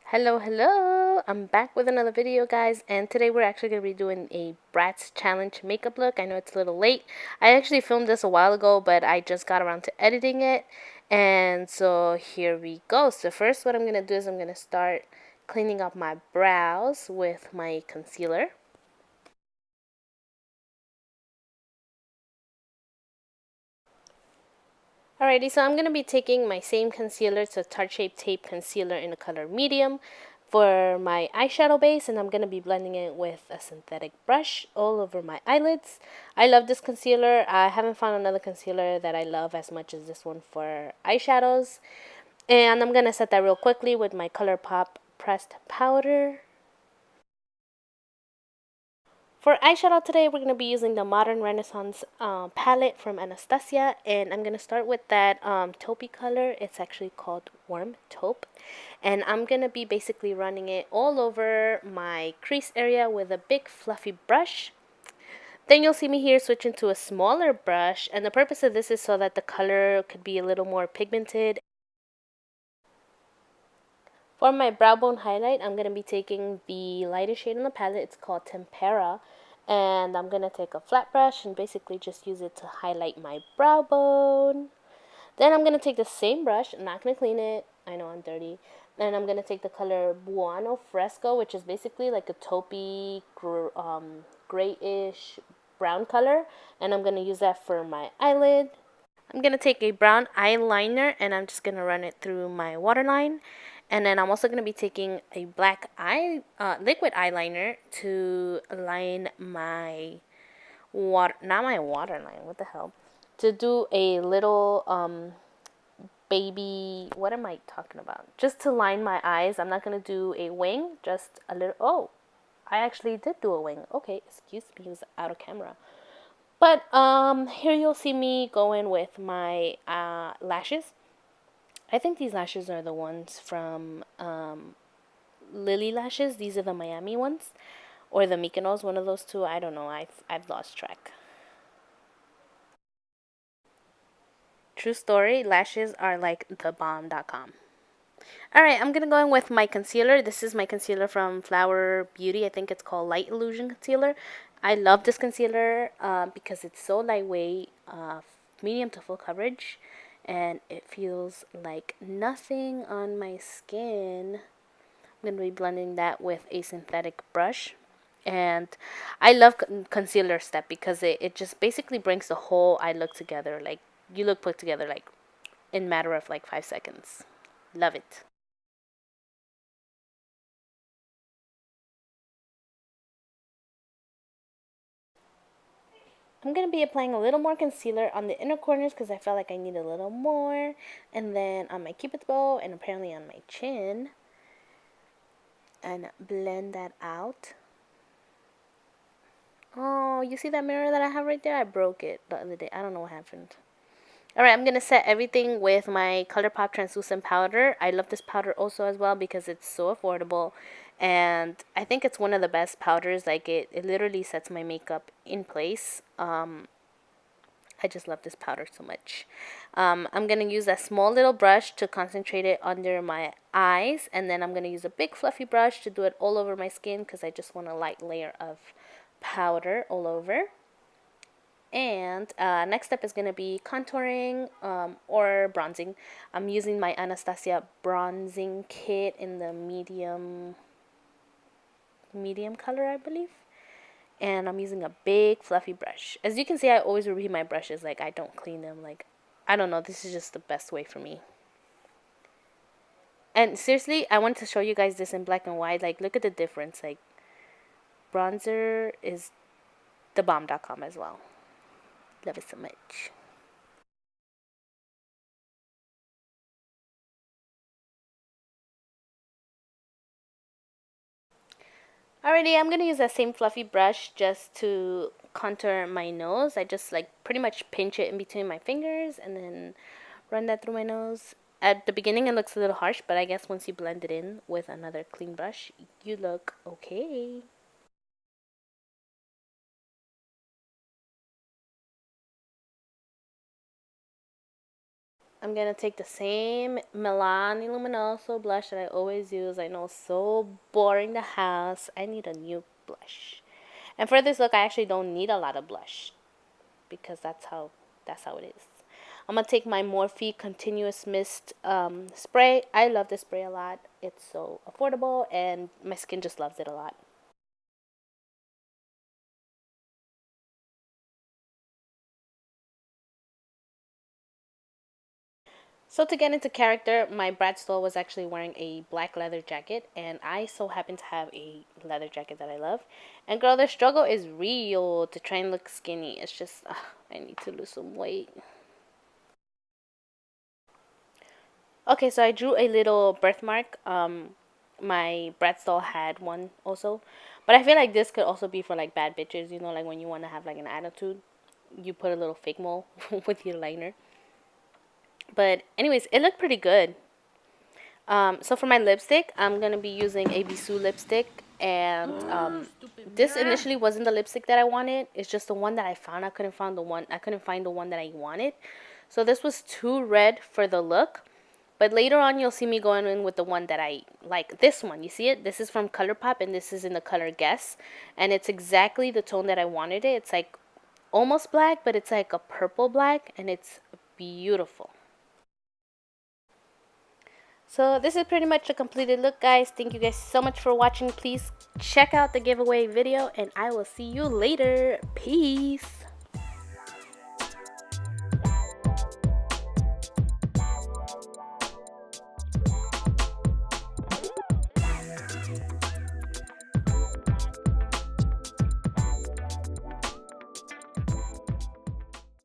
Hello, I'm back with another video, guys, and today we're actually going to be doing a BRATZ challenge makeup look. I know it's a little late. I actually filmed this a while ago, but I just got around to editing it, and so here we go. So first what I'm going to do is I'm going to start cleaning up my brows with my concealer. Alrighty, so I'm going to be taking my same concealer. It's a Tarte Shape Tape Concealer in the color medium for my eyeshadow base, and I'm going to be blending it with a synthetic brush all over my eyelids. I love this concealer. I haven't found another concealer that I love as much as this one for eyeshadows. And I'm going to set that real quickly with my ColourPop pressed powder. For eyeshadow today, we're going to be using the Modern Renaissance palette from Anastasia, and I'm going to start with that taupey color. It's actually called Warm Taupe, and I'm going to be basically running it all over my crease area with a big fluffy brush. Then you'll see me here switching to a smaller brush, and the purpose of this is so that the color could be a little more pigmented. For my brow bone highlight, I'm going to be taking the lightest shade on the palette. It's called Tempera. And I'm going to take a flat brush and basically just use it to highlight my brow bone. Then I'm going to take the same brush. I'm not going to clean it. I know I'm dirty. Then I'm going to take the color Buono Fresco, which is basically like a taupey, grayish brown color. And I'm going to use that for my eyelid. I'm going to take a brown eyeliner and I'm just going to run it through my waterline. And then I'm also going to be taking a black liquid eyeliner to line my not my waterline, what the hell? To do a little baby, what am I talking about? Just to line my eyes. I'm not going to do a wing, just a little, oh, I actually did do a wing. Okay, excuse me, it was out of camera. But here you'll see me going with my lashes. I think these lashes are the ones from Lily Lashes. These are the Miami ones, or the Mykonos, one of those two. I don't know. I've lost track. True story. Lashes are like the bomb.com. Alright, I'm gonna go in with my concealer. This is my concealer from Flower Beauty. I think it's called Light Illusion Concealer. I love this concealer because it's so lightweight, medium to full coverage, and it feels like nothing on my skin. I'm going to be blending that with a synthetic brush. And I love concealer step because it just basically brings the whole eye look together. Like, you look put together like in matter of like 5 seconds. Love it. I'm going to be applying a little more concealer on the inner corners because I felt like I need a little more. And then on my cupid's bow and apparently on my chin. And blend that out. Oh, you see that mirror that I have right there? I broke it the other day. I don't know what happened. Alright, I'm going to set everything with my ColourPop translucent powder. I love this powder also as well because it's so affordable. And I think it's one of the best powders. Like, it literally sets my makeup in place. I just love this powder so much. I'm going to use a small little brush to concentrate it under my eyes. And then I'm going to use a big fluffy brush to do it all over my skin because I just want a light layer of powder all over. And next step is going to be contouring or bronzing. I'm using my Anastasia bronzing kit in the medium color, I believe. And I'm using a big fluffy brush. As you can see, I always repeat my brushes. Like, I don't clean them. Like, I don't know. This is just the best way for me. And seriously, I wanted to show you guys this in black and white. Like, look at the difference. Like, bronzer is the bomb.com as well. Love it so much. Alrighty, I'm going to use that same fluffy brush just to contour my nose. I just like pretty much pinch it in between my fingers and then run that through my nose. At the beginning it looks a little harsh, but I guess once you blend it in with another clean brush, you look okay. I'm going to take the same Milani Luminoso blush that I always use. I know, so boring the house. I need a new blush. And for this look, I actually don't need a lot of blush because that's how it is. I'm going to take my Morphe Continuous Mist spray. I love this spray a lot. It's so affordable and my skin just loves it a lot. So to get into character, my BRATZ doll was actually wearing a black leather jacket, and I so happen to have a leather jacket that I love. And girl, the struggle is real to try and look skinny. It's just, I need to lose some weight. Okay, so I drew a little birthmark. My BRATZ doll had one also, but I feel like this could also be for like bad bitches. You know, like when you want to have like an attitude, you put a little fake mole with your liner. But anyways, it looked pretty good. So for my lipstick, I'm gonna be using a Bisou lipstick, and this initially wasn't the lipstick that I wanted. It's just the one that I found. I couldn't find the one that I wanted. So this was too red for the look. But later on, you'll see me going in with the one that I like. This one, you see it? This is from ColourPop, and this is in the color Guess, and it's exactly the tone that I wanted it. It's like almost black, but it's like a purple black, and it's beautiful. So this is pretty much a completed look, guys. Thank you guys so much for watching. Please check out the giveaway video, and I will see you later. Peace.